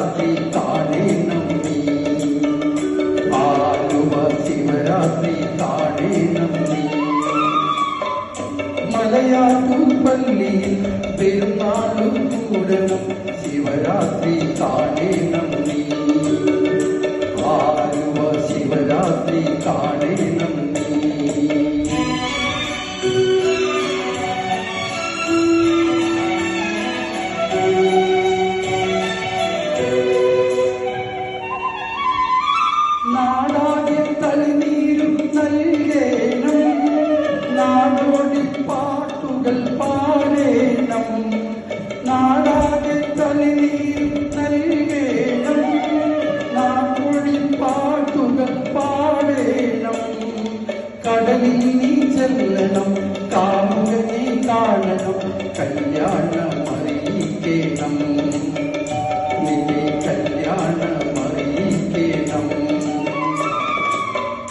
ശിവരാത്രി കാണേണം നീ ആലുവ ശിവരാത്രി കാണേണം നീ മലയാറ്റൂർപ്പള്ളിയിൽ പെരുന്നാളും കൂടണം ശിവരാത്രി കാണേണം നീ ആലുവ ശിവരാത്രി കാണേണം നീ നാടാകെ തലനീരും നൽകേണം നാടോടി പാട്ടുകൾ പാടേണം നാടാകെ തലനീരും നൽകേണം നാടോടി പാട്ടുകൾ പാടേണം കടലിൽ നീ ചെല്ലണം കാമുകനെ കാണണം കല്യാണം അറിയിക്കണം നിന്നെ കല്യാണം അറിയിക്കണം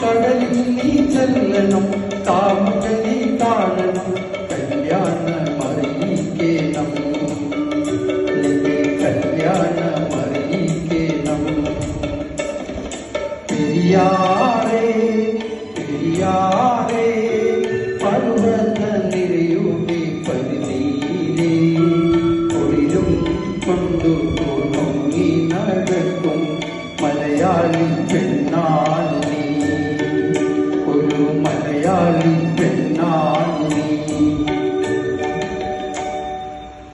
കടലിൽ നീ ചെല്ലണം കാമുകനെ കാണണം കല്യാണം അറിയിക്കണം നിന്നെ കല്യാണം അറിയിക്കണം പെരിയാറേ പെരിയാറേ പർവ്വത നിരയുടെ പരിധിയിലേ ഒളിരും കൊണ്ടു മുങ്ങി നടക്കും മലയാളി പെണ്ണാണ് നീ ഒരു മലയാളി